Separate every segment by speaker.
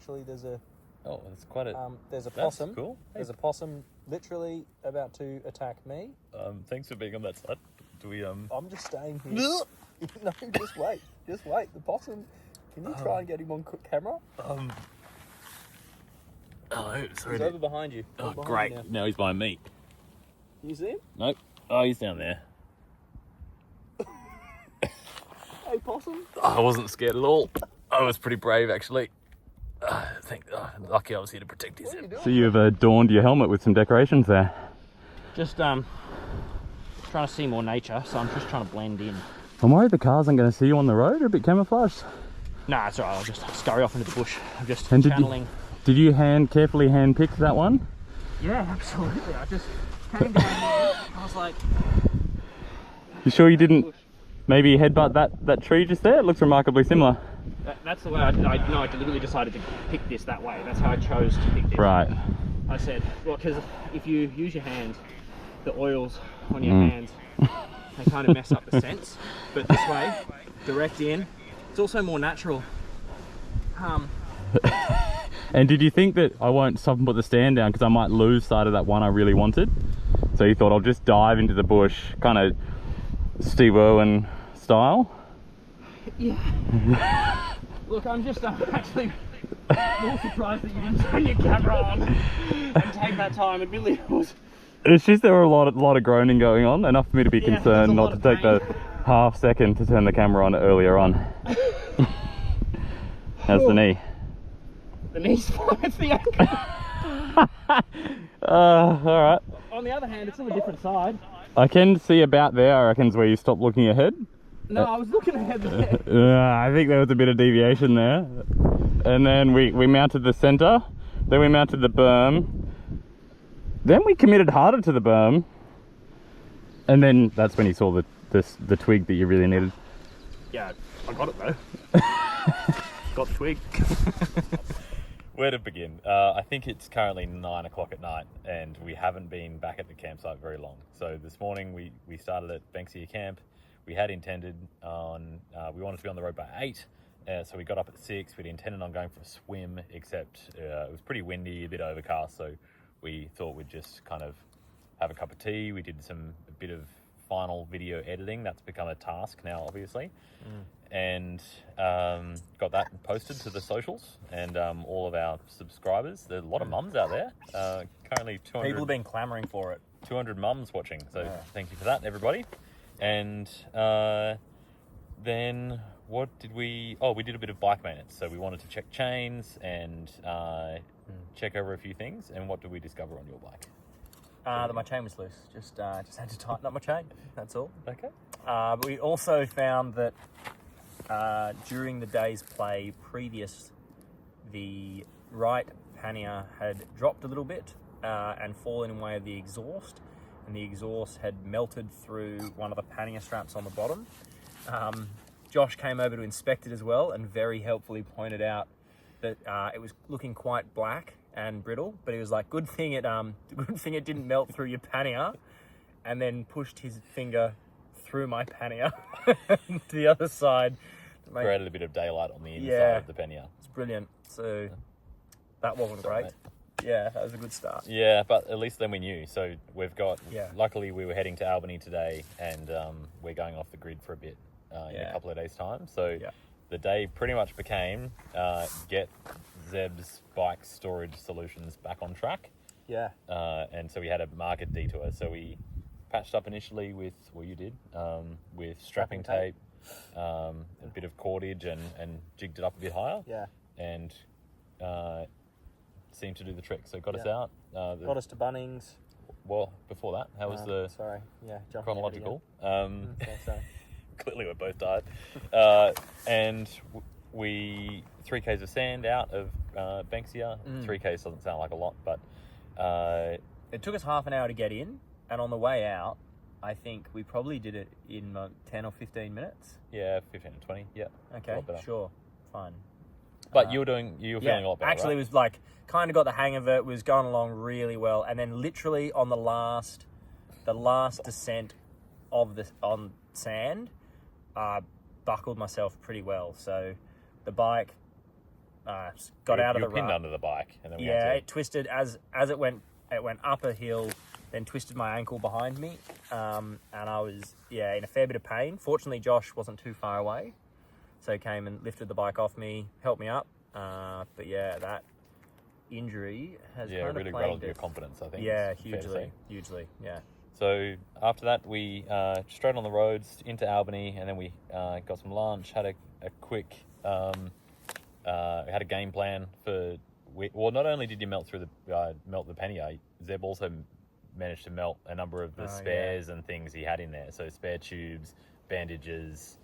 Speaker 1: actually, there's a
Speaker 2: that's quite a.
Speaker 1: there's a
Speaker 2: That's
Speaker 1: possum.
Speaker 2: cool.
Speaker 1: There's a possum literally about to attack me.
Speaker 2: Thanks for being on that side. Do we
Speaker 1: I'm just staying here. No, just wait. Just wait. The possum. Can you try and get him on camera?
Speaker 2: Oh, sorry.
Speaker 1: He's over behind you.
Speaker 2: Oh,
Speaker 1: Over behind
Speaker 2: great.
Speaker 1: you now.
Speaker 2: Now he's behind me.
Speaker 1: Can you see him?
Speaker 2: Nope. Oh, he's down there.
Speaker 1: Hey, possum.
Speaker 2: I wasn't scared at all. I was pretty brave, actually. Lucky I was here to protect his head. So you've adorned your helmet with some decorations there.
Speaker 3: Just trying to see more nature, so I'm just trying to blend in.
Speaker 2: I'm worried the cars aren't going to see you on the road. They're a bit camouflaged.
Speaker 3: Nah, it's alright. I'll just scurry off into the bush. I'm just
Speaker 2: And
Speaker 3: channeling.
Speaker 2: Did you carefully hand pick that one?
Speaker 3: Yeah, absolutely. I just came down there. I was like,
Speaker 2: You sure you didn't maybe headbutt that tree just there? It looks remarkably similar.
Speaker 3: that's the way I deliberately decided to pick this that way. That's how I chose to pick this.
Speaker 2: Right.
Speaker 3: I said, well, because if you use your hands, the oils on your hands, they kind of mess up the scents. But this way, direct in, it's also more natural.
Speaker 2: And did you think that I won't stop and put the stand down because I might lose sight of that one I really wanted? So you thought I'll just dive into the bush, kind of Steve Irwin style?
Speaker 3: Yeah. Look, I'm just actually more surprised that you didn't turn your camera on and take that time. Admittedly, it was...
Speaker 2: It's just there were a lot of groaning going on, enough for me to be concerned not to take
Speaker 3: pain.
Speaker 2: the half second to turn the camera on earlier on. How's the knee?
Speaker 3: The knee's fine, it's the ankle.
Speaker 2: Alright.
Speaker 3: On the other hand, it's on a different side.
Speaker 2: I can see about there, I reckon, is where you stopped looking ahead.
Speaker 3: No, I was looking ahead there.
Speaker 2: I think there was a bit of deviation there. And then we mounted the centre, then we mounted the berm, then we committed harder to the berm, and then that's when you saw the twig that you really needed.
Speaker 3: Yeah, I got it though. Got the twig.
Speaker 2: Where to begin? I think it's currently 9 o'clock at night and we haven't been back at the campsite very long. So this morning we started at Banksia camp. We had intended on, we wanted to be on the road by 8. So we got up at 6. We'd intended on going for a swim, except it was pretty windy, a bit overcast. So we thought we'd just kind of have a cup of tea. We did a bit of final video editing. That's become a task now, obviously. And got that posted to the socials and all of our subscribers. There's a lot of mums out there. Currently 200.
Speaker 1: People have been clamouring for it.
Speaker 2: 200 mums watching. So thank you for that, everybody. And then what did we... Oh, we did a bit of bike maintenance. So we wanted to check chains and check over a few things. And what did we discover on your bike?
Speaker 1: That my chain was loose. Just had to tighten up my chain. That's all.
Speaker 2: Okay.
Speaker 1: But we also found that during the day's play previous, the right pannier had dropped a little bit and fallen in way of the exhaust, and the exhaust had melted through one of the pannier straps on the bottom. Josh came over to inspect it as well and very helpfully pointed out that it was looking quite black and brittle, but he was like, good thing it didn't melt through your pannier, and then pushed his finger through my pannier to the other side.
Speaker 2: Created a bit of daylight on the inside of the pannier.
Speaker 1: It's brilliant. So that wasn't great. Yeah, that was a good start.
Speaker 2: Yeah, but at least then we knew. So we've got, luckily we were heading to Albany today and we're going off the grid for a bit in a couple of days' time. So the day pretty much became get Zeb's bike storage solutions back on track.
Speaker 1: Yeah.
Speaker 2: And so we had a market detour. So we patched up initially with, well, you did, with strapping tape, a bit of cordage and jigged it up a bit higher.
Speaker 1: Yeah.
Speaker 2: And seemed to do the trick. So got us out.
Speaker 1: Got us to Bunnings.
Speaker 2: Well, before that, how was the chronological?
Speaker 1: Sorry.
Speaker 2: Clearly we're both tired. And we 3Ks of sand out of Banksia. 3Ks doesn't sound like a lot, but
Speaker 1: it took us half an hour to get in, and on the way out, I think we probably did it in 10 or 15 minutes.
Speaker 2: Yeah, 15 to 20. Yeah.
Speaker 1: Okay, sure, fine.
Speaker 2: But you were feeling a lot better.
Speaker 1: Actually,
Speaker 2: right?
Speaker 1: it was like kind of got the hang of it. Was going along really well, and then literally on the last descent on sand, buckled myself pretty well. So the bike got out of
Speaker 2: you
Speaker 1: the
Speaker 2: were pinned
Speaker 1: rut.
Speaker 2: under the bike, and then we
Speaker 1: Yeah,
Speaker 2: had
Speaker 1: it twisted as it went. It went up a hill, then twisted my ankle behind me, and I was in a fair bit of pain. Fortunately, Josh wasn't too far away, so he came and lifted the bike off me, helped me up. But yeah, that injury has kind of
Speaker 2: really
Speaker 1: plagued
Speaker 2: rattled
Speaker 1: it.
Speaker 2: your confidence, I think.
Speaker 1: Yeah,
Speaker 2: it's fair to say.
Speaker 1: hugely. Yeah.
Speaker 2: So after that, we straight on the roads into Albany, and then we got some lunch, had a quick, had a game plan for. Well, not only did you melt through melt the pannier, Zeb also managed to melt a number of the spares and things he had in there. So spare tubes, bandages,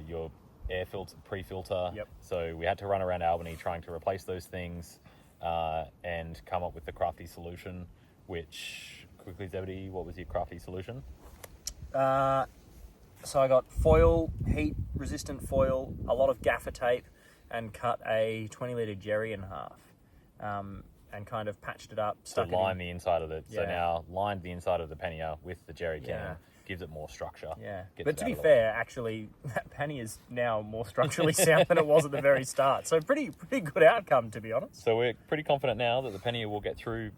Speaker 2: your air filter, pre-filter.
Speaker 1: Yep.
Speaker 2: So we had to run around Albany trying to replace those things and come up with the crafty solution, which, quickly, Zebedee, what was your crafty solution?
Speaker 1: So I got foil, heat-resistant foil, a lot of gaffer tape, and cut a 20-litre jerry in half, and kind of patched it up.
Speaker 2: To line the inside of it. So
Speaker 1: Yeah.
Speaker 2: now lined the inside of the pannier with the jerry can,
Speaker 1: Yeah.
Speaker 2: gives it more structure.
Speaker 1: Yeah,
Speaker 2: Gets
Speaker 1: but
Speaker 2: it
Speaker 1: to
Speaker 2: out
Speaker 1: be
Speaker 2: of the
Speaker 1: fair, actually, that pannier is now more structurally sound than it was at the very start. So pretty good outcome, to be honest.
Speaker 2: So we're pretty confident now that the pannier will get through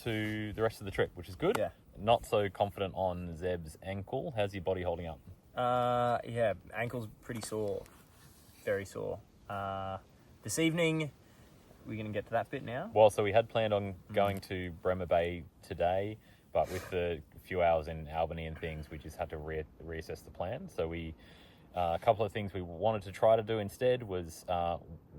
Speaker 2: to the rest of the trip, which is good.
Speaker 1: Yeah.
Speaker 2: Not so confident on Zeb's ankle. How's your body holding up?
Speaker 1: Yeah, ankle's pretty sore, very sore. This evening, we're going to get to that bit now.
Speaker 2: Well, so we had planned on going to Bremer Bay today, but with the few hours in Albany and things, we just had to reassess the plan. So we, a couple of things we wanted to try to do instead was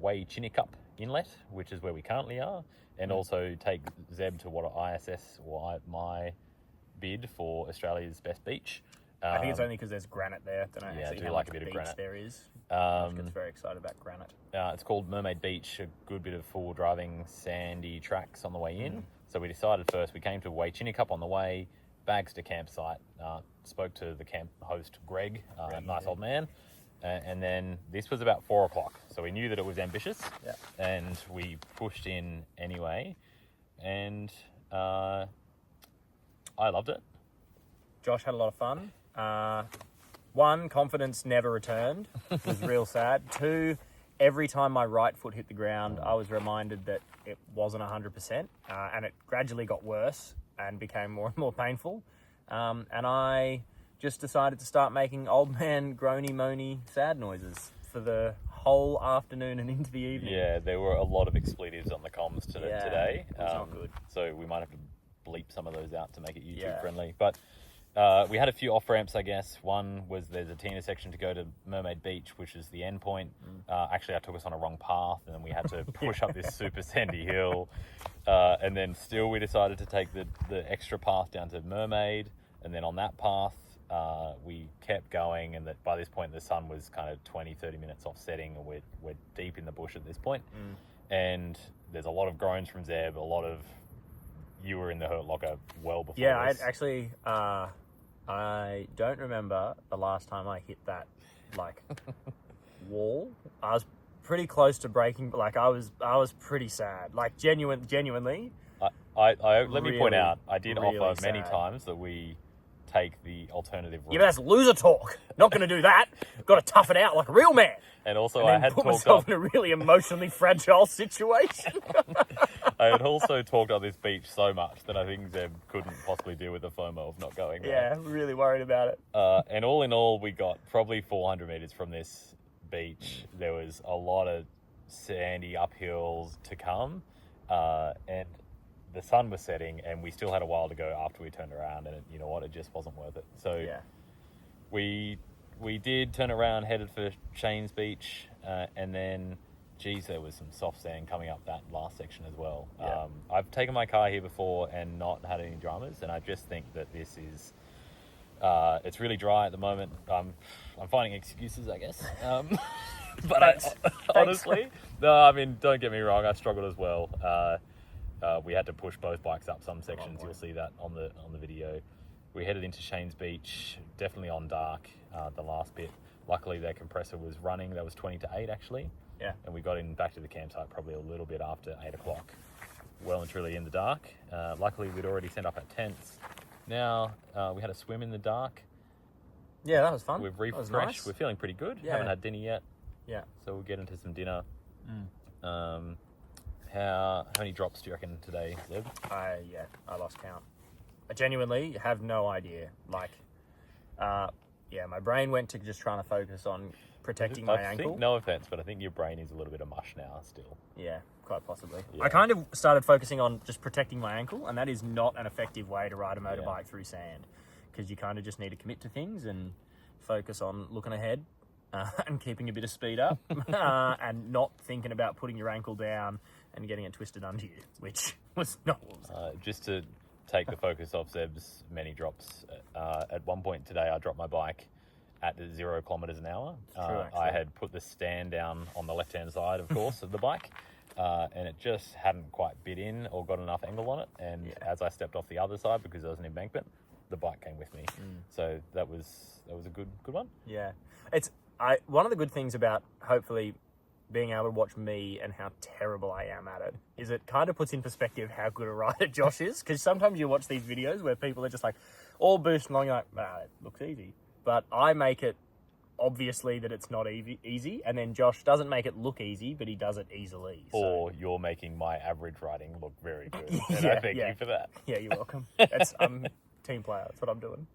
Speaker 2: Waychinicup Inlet, which is where we currently are, and also take Zeb to what ISS or my bid for Australia's best beach.
Speaker 1: I think it's only because there's granite there. Don't know
Speaker 2: Yeah, I
Speaker 1: actually
Speaker 2: do
Speaker 1: how
Speaker 2: like
Speaker 1: much
Speaker 2: a bit of
Speaker 1: beach
Speaker 2: granite.
Speaker 1: there is. Josh gets very excited about granite.
Speaker 2: It's called Mermaid Beach, a good bit of full driving sandy tracks on the way in. So we decided first, we came to Waychinicup on the way, bags to campsite, spoke to the camp host, Greg, nice old man. And then this was about 4 o'clock. So we knew that it was ambitious, and we pushed in anyway. And I loved it.
Speaker 1: Josh had a lot of fun. One, confidence never returned. It was real sad. Two, every time my right foot hit the ground, I was reminded that it wasn't 100%, and it gradually got worse and became more and more painful. And I just decided to start making old man groany moany sad noises for the whole afternoon and into the evening.
Speaker 2: Yeah, there were a lot of expletives on the comms today.
Speaker 1: It was not good.
Speaker 2: So we might have to bleep some of those out to make it YouTube
Speaker 1: Yeah.
Speaker 2: friendly. But we had a few off ramps, I guess. One was there's a T section to go to Mermaid Beach, which is the end point. Actually, I took us on a wrong path, and then we had to push up this super sandy hill. And then still we decided to take the extra path down to Mermaid. And then on that path, we kept going. And by this point, the sun was kind of 20, 30 minutes off setting, and we're deep in the bush at this point. And there's a lot of groans from Zeb, a lot of... You were in the hurt locker well before
Speaker 1: Yeah,
Speaker 2: this.
Speaker 1: I don't remember the last time I hit that, wall. I was pretty close to breaking, but, I was pretty sad. Genuinely.
Speaker 2: Let me point
Speaker 1: Really,
Speaker 2: out, I did
Speaker 1: really
Speaker 2: offer many
Speaker 1: sad.
Speaker 2: times that we take the alternative route.
Speaker 1: Yeah, but that's loser talk. Not going to do that. Got to tough it out like a real man.
Speaker 2: And also,
Speaker 1: And
Speaker 2: I
Speaker 1: then
Speaker 2: had
Speaker 1: put
Speaker 2: talked
Speaker 1: myself
Speaker 2: up.
Speaker 1: in a really emotionally fragile situation.
Speaker 2: I had also talked on this beach so much that I think Zeb couldn't possibly deal with the FOMO of not going there.
Speaker 1: Yeah, really worried about it.
Speaker 2: And all in all, we got probably 400 meters from this beach. There was a lot of sandy uphills to come, and the sun was setting, and we still had a while to go after we turned around. And you know what? It just wasn't worth it. So
Speaker 1: Yeah.
Speaker 2: we did turn around, headed for Shane's Beach, and then, geez, there was some soft sand coming up that last section as well.
Speaker 1: Yeah.
Speaker 2: I've taken my car here before and not had any dramas, and I just think that this is, it's really dry at the moment. I'm finding excuses, I guess. But honestly, no, I mean, don't get me wrong, I struggled as well. We had to push both bikes up some sections. You'll see that on the video. We headed into Shane's Beach, definitely on dark, the last bit. Luckily, their compressor was running. That was 20 to 8, actually.
Speaker 1: Yeah.
Speaker 2: And we got in back to the campsite probably a little bit after 8 o'clock. Well and truly in the dark. Luckily, we'd already set up our tents. Now, we had a swim in the dark.
Speaker 1: Yeah, that was fun.
Speaker 2: We've
Speaker 1: That was
Speaker 2: refreshed.
Speaker 1: nice.
Speaker 2: We're feeling pretty good.
Speaker 1: Yeah.
Speaker 2: Haven't had dinner yet.
Speaker 1: Yeah.
Speaker 2: So we'll get into some dinner. How many drops do you reckon today, Zeb?
Speaker 1: I lost count. I genuinely have no idea. Like, my brain went to just trying to focus on protecting my ankle.
Speaker 2: Think, no offense, but I think your brain is a little bit of mush now still.
Speaker 1: Yeah, quite possibly.
Speaker 2: Yeah.
Speaker 1: I kind of started focusing on just protecting my ankle, and that is not an effective way to ride a motorbike through sand, because you kind of just need to commit to things and focus on looking ahead and keeping a bit of speed up and not thinking about putting your ankle down and getting it twisted under you, which was not what was
Speaker 2: just to take the focus off Zeb's many drops. At one point today, I dropped my bike at 0 kilometers an hour. I had put the stand down on the left-hand side, of course, of the bike, and it just hadn't quite bit in or got enough angle on it. And as I stepped off the other side, because there was an embankment, the bike came with me. So that was a good one. Yeah,
Speaker 1: one of the good things about hopefully being able to watch me and how terrible I am at it is it kind of puts in perspective how good a rider Josh is. Because sometimes you watch these videos where people are just like all boosting along, you're like, wow, it looks easy. But I make it obviously that it's not easy, and then Josh doesn't make it look easy, but he does it easily.
Speaker 2: Or you're making my average riding look very good. And I thank you for that.
Speaker 1: Yeah, you're welcome. I'm team player. That's what I'm doing.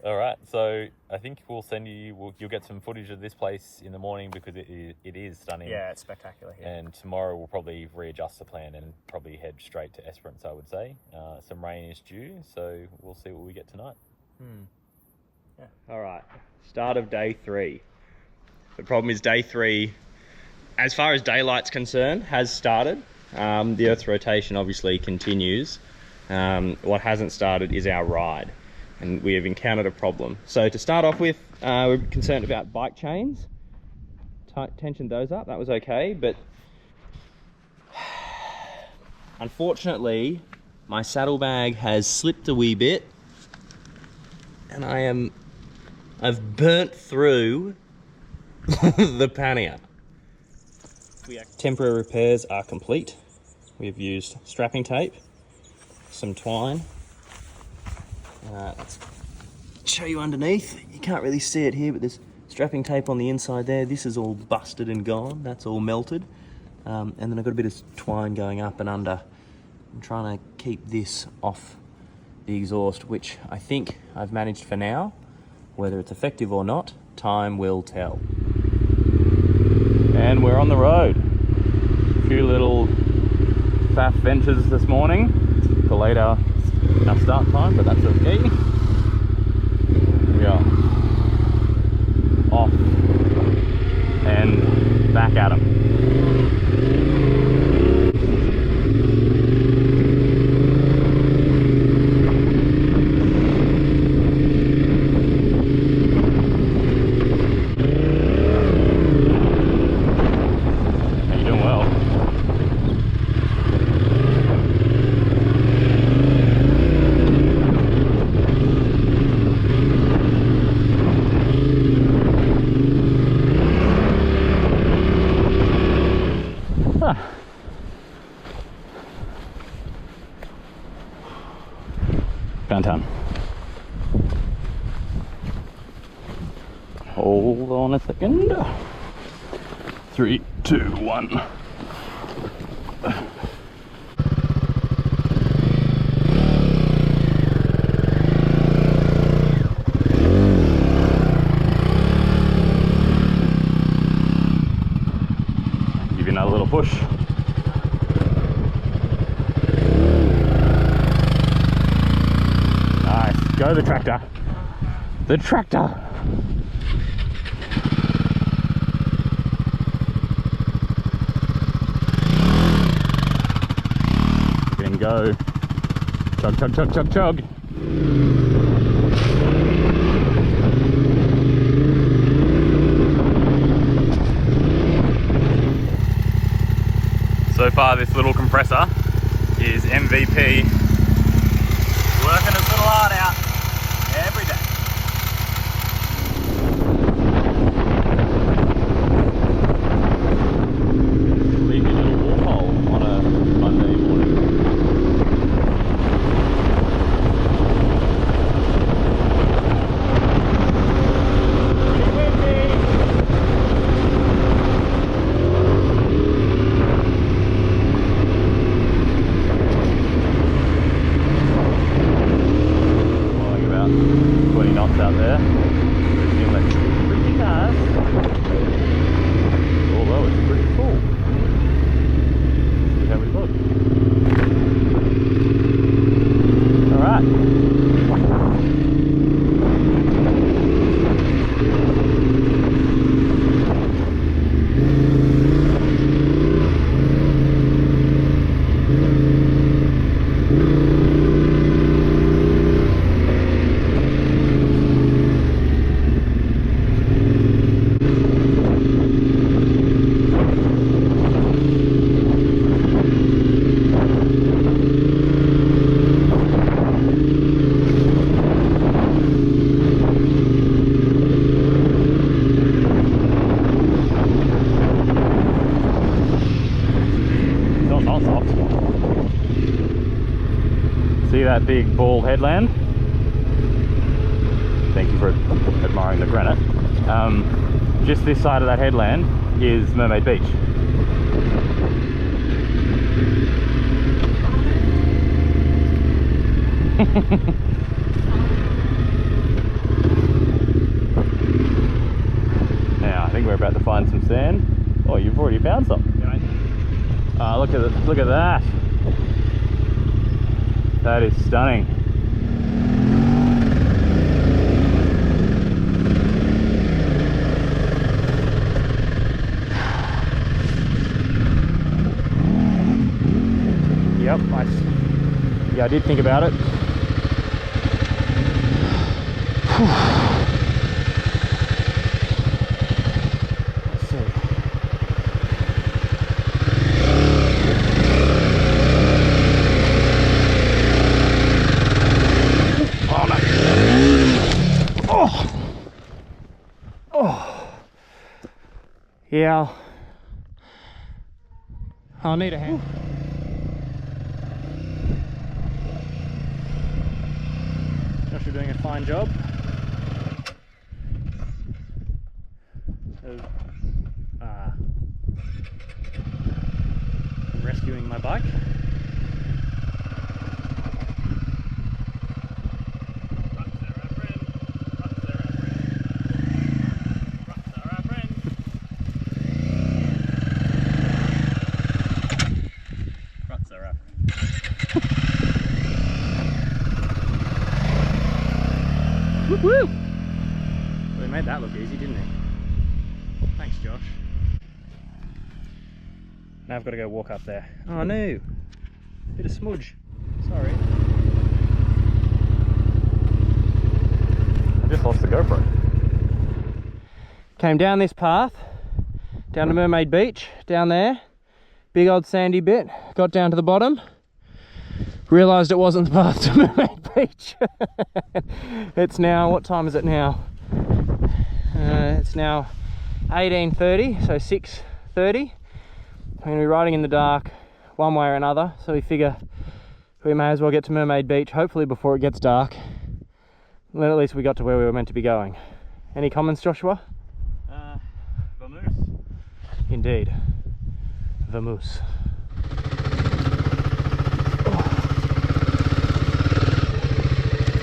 Speaker 2: All right, so I think we'll send you. You'll get some footage of this place in the morning because it is stunning.
Speaker 1: Yeah, it's spectacular here.
Speaker 2: And tomorrow we'll probably readjust the plan and probably head straight to Esperance, I would say. Some rain is due, so we'll see what we get tonight.
Speaker 1: Yeah. All right, start of day 3. The problem is day 3, as far as daylight's concerned, has started. The Earth's rotation obviously continues. What hasn't started is our ride, and we have encountered a problem. So to start off with, we're concerned about bike chains. Tensioned those up, that was okay, but unfortunately my saddlebag has slipped a wee bit, and I've burnt through the pannier. Temporary repairs are complete. We've used strapping tape, some twine. Let's show you underneath. You can't really see it here, but there's strapping tape on the inside there. This is all busted and gone. That's all melted. And then I've got a bit of twine going up and under. I'm trying to keep this off the exhaust, which I think I've managed for now. Whether it's effective or not, time will tell. And we're on the road. A few little faff ventures this morning. Delayed our start time, but that's okay. We are off and back at 'em. Downtown. Hold on a second. 3, 2, 1. Give you another little push. Go the tractor. The tractor. Then go. Chug, chug, chug, chug, chug. So far, this little compressor is MVP. Working its little heart out every day. Leave your little warhole on a Monday morning. Pretty windy.
Speaker 2: Not soft. See that big bald headland? Thank you for admiring the granite. Just this side of that headland is Mermaid Beach. Now I think we're about to find some sand. Oh, you've already found some. Look at that. That is stunning. Yep, yeah, I did think about it. Let's see. Oh no! Oh! Oh! Yeah. I'll need a hand. Josh, you're doing a fine job of rescuing my bike. Woo! Well, he made that look easy, didn't he? Thanks, Josh. Now I've got to go walk up there. Oh no! Bit of smudge. Sorry. I just lost the GoPro. Came down this path, down to Mermaid Beach, down there. Big old sandy bit. Got down to the bottom. Realised it wasn't the path to Mermaid Beach. It's now, what time is it now? It's now 18:30, so 6:30. I'm going to be riding in the dark one way or another, so we figure we may as well get to Mermaid Beach, hopefully before it gets dark. And then at least we got to where we were meant to be going. Any comments, Joshua?
Speaker 1: Vamoose.
Speaker 2: Indeed. Vamoose.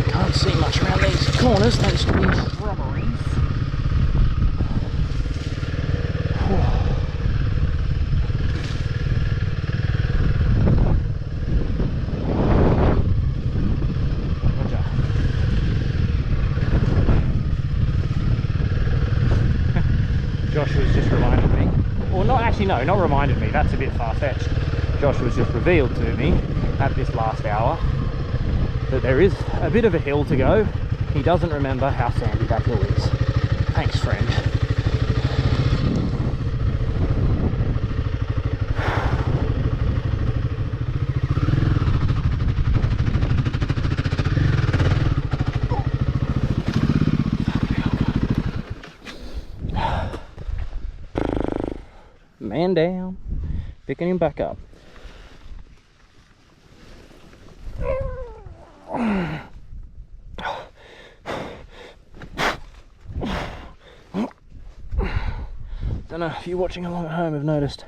Speaker 2: Can't see much around these corners thanks to these shrubberies. Joshua's just reminded me, or not actually, no, not reminded me, that's a bit far-fetched. Joshua's just revealed to me at this last hour that there is a bit of a hill to go. He doesn't remember how sandy that hill is. Thanks, friend. Man down, picking him back up. Don't know if you watching along at home have noticed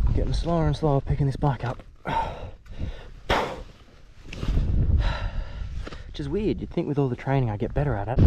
Speaker 2: I'm getting slower and slower picking this bike up. Which is weird, you'd think with all the training I'd get better at it.